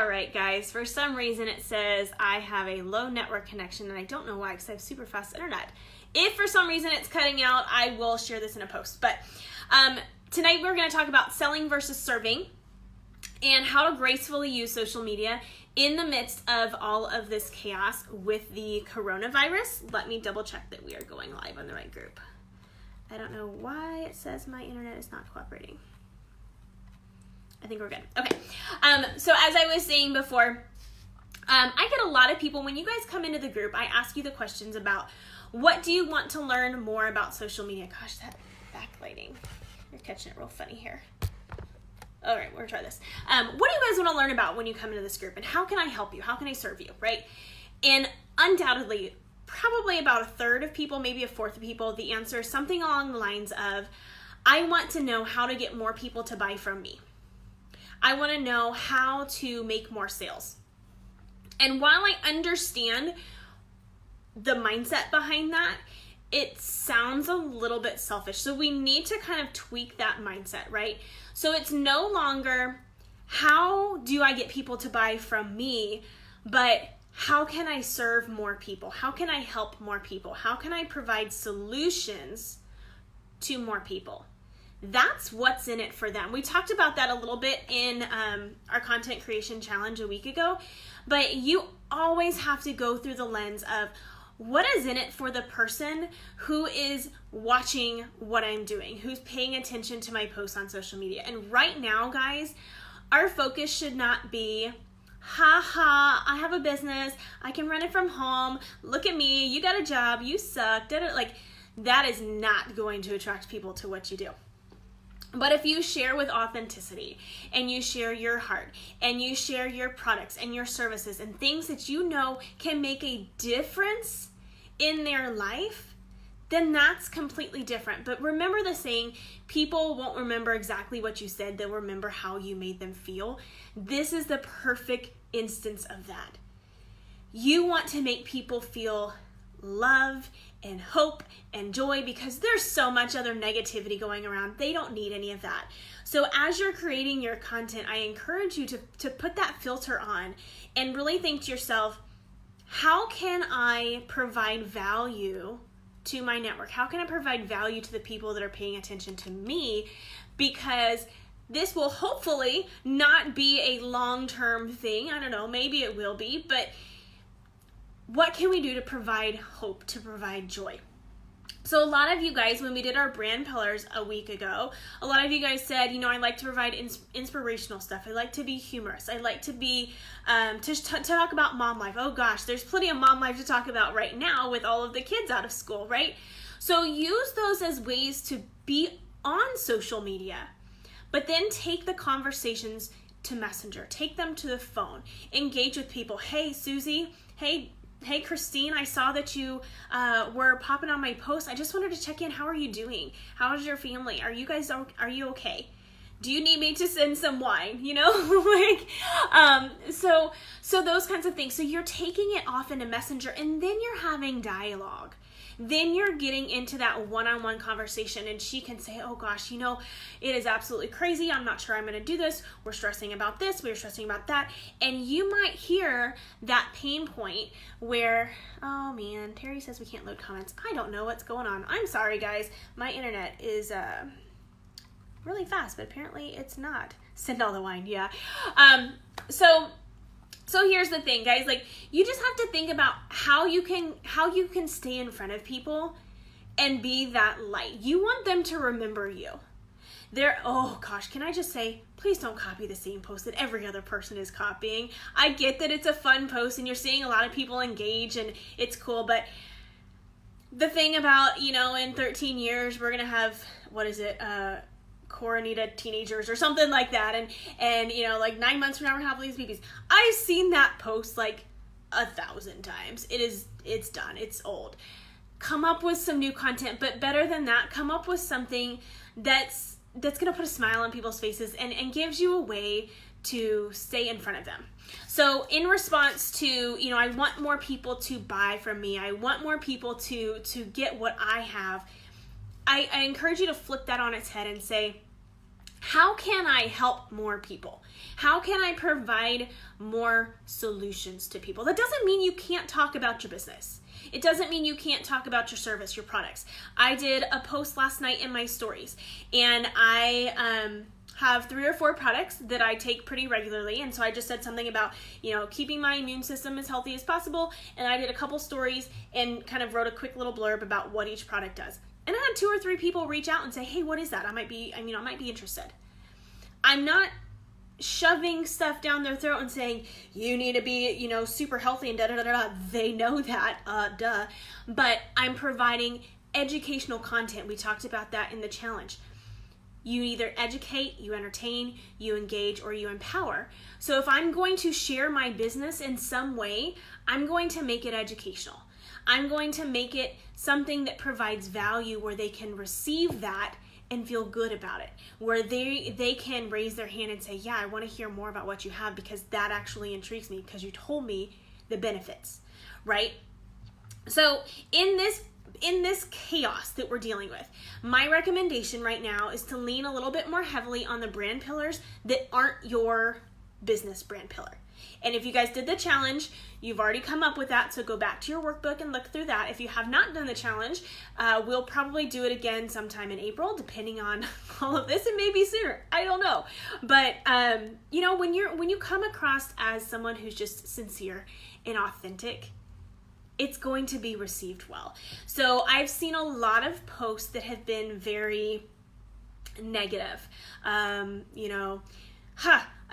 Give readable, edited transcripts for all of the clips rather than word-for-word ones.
All right, guys, for some reason it says I have a low network connection, and I don't know why because I have super fast internet. If for some reason it's cutting out, I will share this in a post. But tonight we're going to talk about selling versus serving and how to gracefully use social media in the midst of all of this chaos with the coronavirus. Let me double check that we are going live on the right group. I don't know why it says my internet is not cooperating. I think we're good. Okay. So as I was saying before, I get a lot of people, when you guys come into the group, I ask you the questions about what do you want to learn more about social media? Gosh, that backlighting. You're catching it real funny here. All right, we're gonna try this. What do you guys want to learn about when you come into this group, and how can I help you? How can I serve you, right? And undoubtedly, probably about a third of people, maybe a fourth of people, the answer is something along the lines of, I want to know how to get more people to buy from me. I want to know how to make more sales. And while I understand the mindset behind that, it sounds a little bit selfish. So we need to kind of tweak that mindset, right? So it's no longer, how do I get people to buy from me, but how can I serve more people? How can I help more people? How can I provide solutions to more people? That's what's in it for them. We talked about that a little bit in our content creation challenge a week ago, but you always have to go through the lens of what is in it for the person who is watching what I'm doing, who's paying attention to my posts on social media. And right now, guys, our focus should not be, I have a business, I can run it from home, look at me, you got a job, you suck, like that is not going to attract people to what you do. But if you share with authenticity and you share your heart and you share your products and your services and things that you know can make a difference in their life, then that's completely different. But remember the saying, people won't remember exactly what you said, they'll remember how you made them feel. This is the perfect instance of that. You want to make people feel love and hope and joy because there's so much other negativity going around. They don't need any of that. So as you're creating your content, I encourage you to put that filter on and really think to yourself, how can I provide value to my network? How can I provide value to the people that are paying attention to me? Because this will hopefully not be a long-term thing. I don't know, maybe it will be, but what can we do to provide hope, to provide joy? So a lot of you guys, when we did our brand pillars a week ago, a lot of you guys said, I like to provide inspirational stuff. I like to be humorous. I like to be, to talk about mom life. Oh gosh, there's plenty of mom life to talk about right now with all of the kids out of school, right? So use those as ways to be on social media, but then take the conversations to Messenger, take them to the phone, engage with people. Hey, Susie, Hey, Christine, I saw that you were popping on my post. I just wanted to check in. How are you doing? How is your family? Are you okay? Do you need me to send some wine? So those kinds of things. So you're taking it off into Messenger, and then you're having dialogue. Then you're getting into that one-on-one conversation, and she can say, oh gosh, it is absolutely crazy. I'm not sure I'm going to do this. We're stressing about this. We're stressing about that. And you might hear that pain point where, oh man, Terry says we can't load comments. I don't know what's going on. I'm sorry, guys. My internet is really fast, but apparently it's not. Send all the wine, yeah. So here's the thing, guys, you just have to think about how you can stay in front of people and be that light. You want them to remember you. Oh gosh, can I just say, please don't copy the same post that every other person is copying. I get that it's a fun post and you're seeing a lot of people engage and it's cool, but the thing about, in 13 years, we're going to have, Coronita teenagers or something like that, and 9 months from now we're gonna have all these babies. I've seen that post 1,000 times. It's done. It's old. Come up with some new content, but better than that, come up with something that's gonna put a smile on people's faces and gives you a way to stay in front of them. So in response to, I want more people to buy from me. I want more people to get what I have. I encourage you to flip that on its head and say, How can I help more people? How can I provide more solutions to people? That doesn't mean you can't talk about your business. It doesn't mean you can't talk about your service, your products. I did a post last night in my stories, and I have 3 or 4 products that I take pretty regularly. And so I just said something about, keeping my immune system as healthy as possible. And I did a couple stories and kind of wrote a quick little blurb about what each product does. And I had 2 or 3 people reach out and say, hey, what is that? I might be interested. I'm not shoving stuff down their throat and saying, you need to be, super healthy and da-da-da-da. They know that, duh. But I'm providing educational content. We talked about that in the challenge. You either educate, you entertain, you engage, or you empower. So if I'm going to share my business in some way, I'm going to make it educational. I'm going to make it something that provides value where they can receive that and feel good about it, where they can raise their hand and say, yeah, I want to hear more about what you have because that actually intrigues me because you told me the benefits, right? So in this chaos that we're dealing with, my recommendation right now is to lean a little bit more heavily on the brand pillars that aren't your business brand pillar. And if you guys did the challenge, you've already come up with that, so go back to your workbook and look through that. If you have not done the challenge, we'll probably do it again sometime in April, depending on all of this. It may be sooner, I don't know. But when you come across as someone who's just sincere and authentic, it's going to be received well. So I've seen a lot of posts that have been very negative.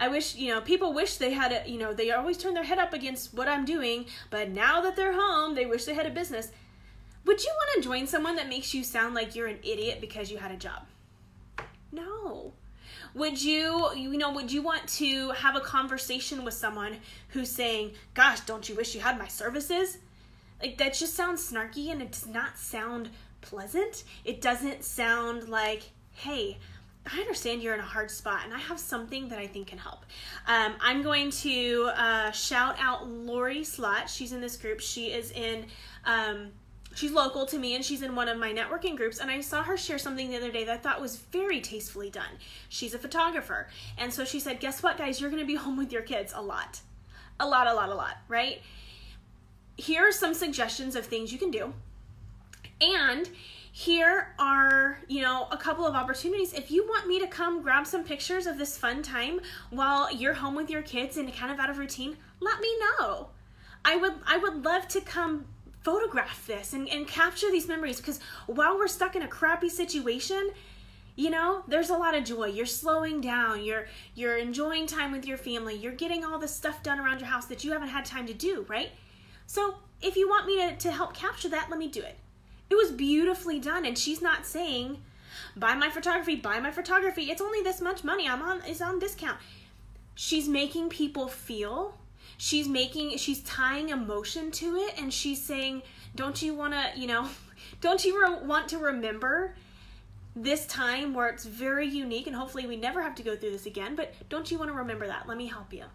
I wish, people wish they had they always turn their head up against what I'm doing, but now that they're home, they wish they had a business. Would you want to join someone that makes you sound like you're an idiot because you had a job? No. Would you want to have a conversation with someone who's saying, gosh, don't you wish you had my services? Like, that just sounds snarky and it does not sound pleasant. It doesn't sound like, hey, I understand you're in a hard spot and I have something that I think can help. I'm going to shout out Lori Slott. She's in this group. She is she's local to me and she's in one of my networking groups, and I saw her share something the other day that I thought was very tastefully done. She's a photographer. And so she said, guess what, guys? You're going to be home with your kids a lot, right? Here are some suggestions of things you can do. And here are, a couple of opportunities. If you want me to come grab some pictures of this fun time while you're home with your kids and kind of out of routine, let me know. I would love to come photograph this and capture these memories, because while we're stuck in a crappy situation, there's a lot of joy. You're slowing down. You're enjoying time with your family. You're getting all the stuff done around your house that you haven't had time to do, right? So if you want me to help capture that, let me do it. It was beautifully done, and she's not saying, buy my photography. It's only this much money. It's on discount. She's making people feel. She's tying emotion to it, and she's saying, don't you want to remember this time where it's very unique, and hopefully we never have to go through this again, but don't you want to remember that? Let me help you.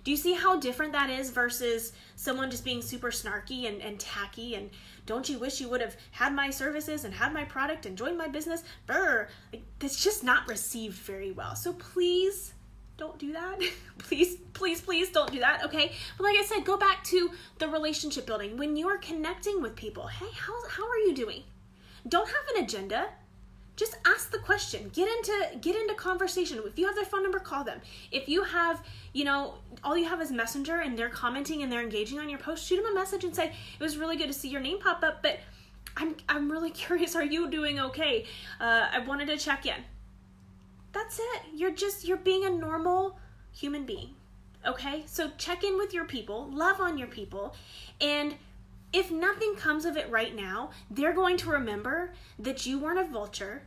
Do you see how different that is versus someone just being super snarky and tacky and don't you wish you would have had my services and had my product and joined my business? That's just not received very well. So please don't do that. Please don't do that, okay? But like I said, go back to the relationship building. When you're connecting with people, hey, how are you doing? Don't have an agenda. Just ask the question. Get into conversation. If you have their phone number, call them. If you have, all you have is Messenger and they're commenting and they're engaging on your post, shoot them a message and say, it was really good to see your name pop up, but I'm really curious. Are you doing okay? I wanted to check in. That's it. You're being a normal human being. Okay? So check in with your people, love on your people, and if nothing comes of it right now, they're going to remember that you weren't a vulture,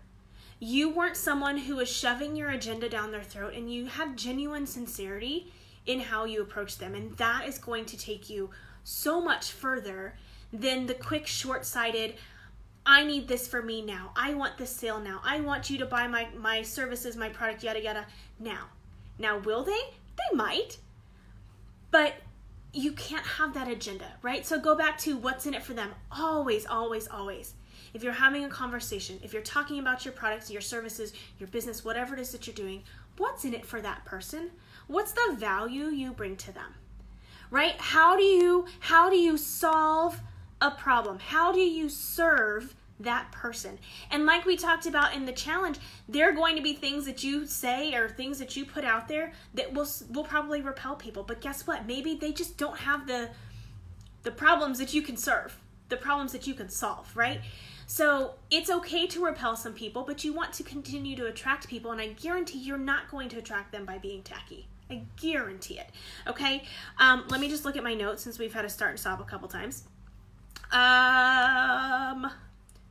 you weren't someone who was shoving your agenda down their throat, and you have genuine sincerity in how you approach them. And that is going to take you so much further than the quick, short-sighted, I need this for me now. I want this sale now. I want you to buy my services, my product, yada, yada, now. Now, will they? They might. But you can't have that agenda, right? So go back to what's in it for them. Always, always, always. if you're having a conversation, if you're talking about your products, your services, your business, whatever it is that you're doing, what's in it for that person? What's the value you bring to them? Right? How do you solve a problem? How do you serve that person? And like we talked about in the challenge, there are going to be things that you say or things that you put out there that will probably repel people. But guess what? Maybe they just don't have the problems that you can serve, the problems that you can solve, right? So it's okay to repel some people, but you want to continue to attract people, and I guarantee you're not going to attract them by being tacky. I guarantee it. Okay? Let me just look at my notes since we've had to start and stop a couple times.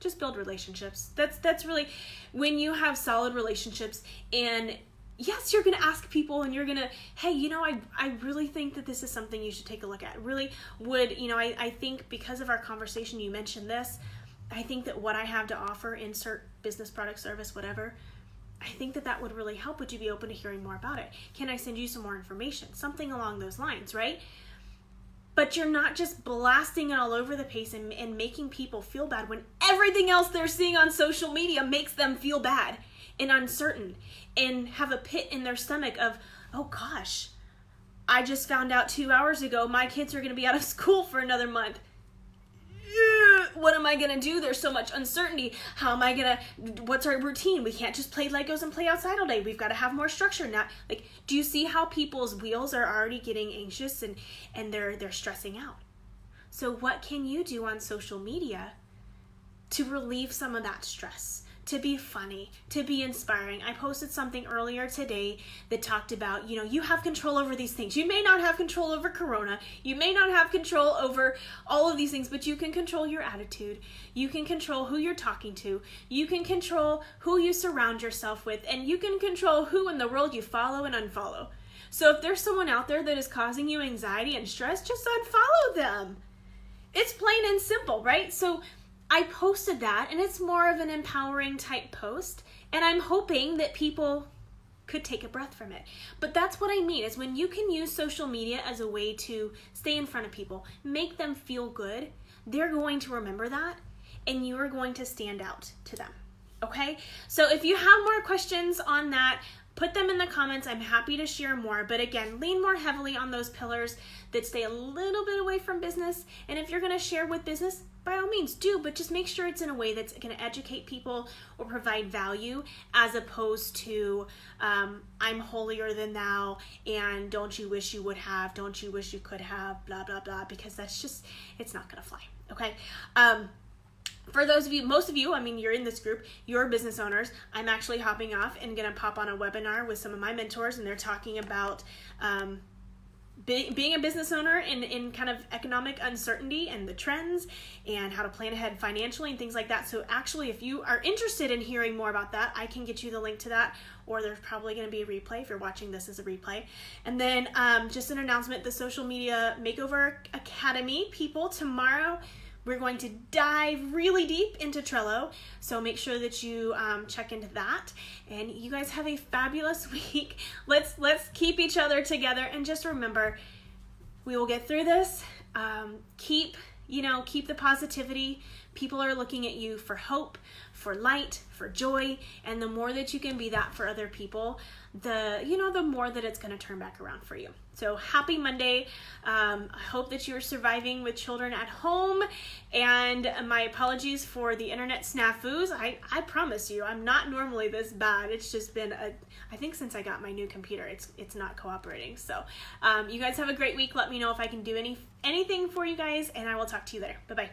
Just build relationships. That's really, when you have solid relationships, and yes, you're going to ask people and you're going to, hey, I really think that this is something you should take a look at. Really would, I think because of our conversation, you mentioned this, I think that what I have to offer, insert business, product, service, whatever, I think that would really help. Would you be open to hearing more about it? Can I send you some more information? Something along those lines, right? But you're not just blasting it all over the place and making people feel bad when everything else they're seeing on social media makes them feel bad and uncertain and have a pit in their stomach of, oh gosh, I just found out 2 hours ago my kids are going to be out of school for another month. What am I going to do? There's so much uncertainty. How am I going to, what's our routine? We can't just play Legos and play outside all day. We've got to have more structure now. Like, do you see how people's wheels are already getting anxious and they're stressing out? So what can you do on social media to relieve some of that stress? To be funny, to be inspiring. I posted something earlier today that talked about, you have control over these things. You may not have control over Corona. You may not have control over all of these things, but you can control your attitude. You can control who you're talking to. You can control who you surround yourself with, and you can control who in the world you follow and unfollow. So if there's someone out there that is causing you anxiety and stress, just unfollow them. It's plain and simple, right? So I posted that, and it's more of an empowering type post, and I'm hoping that people could take a breath from it. But that's what I mean, is when you can use social media as a way to stay in front of people, make them feel good, they're going to remember that, and you are going to stand out to them. Okay? So if you have more questions on that, put them in the comments. I'm happy to share more. But again, lean more heavily on those pillars that stay a little bit away from business. And if you're going to share with business, by all means do, but just make sure it's in a way that's going to educate people or provide value, as opposed to I'm holier than thou, and don't you wish you would have, don't you wish you could have, blah, blah, blah, because that's just, it's not going to fly. Okay? For those of you, most of you, you're in this group, you're business owners. I'm actually hopping off and going to pop on a webinar with some of my mentors, and they're talking about being a business owner in kind of economic uncertainty and the trends and how to plan ahead financially and things like that. So actually, if you are interested in hearing more about that, I can get you the link to that, or there's probably going to be a replay if you're watching this as a replay. And then just an announcement, the Social Media Makeover Academy people, tomorrow we're going to dive really deep into Trello, so make sure that you check into that. And you guys have a fabulous week. Let's keep each other together, and just remember, we will get through this. Keep the positivity. People are looking at you for hope, for light, for joy, and the more that you can be that for other people, the more that it's going to turn back around for you. So happy Monday. I hope that you're surviving with children at home, and my apologies for the internet snafus. I promise you, I'm not normally this bad. It's just been I think since I got my new computer, it's not cooperating. So you guys have a great week. Let me know if I can do anything for you guys, and I will talk to you later. Bye-bye.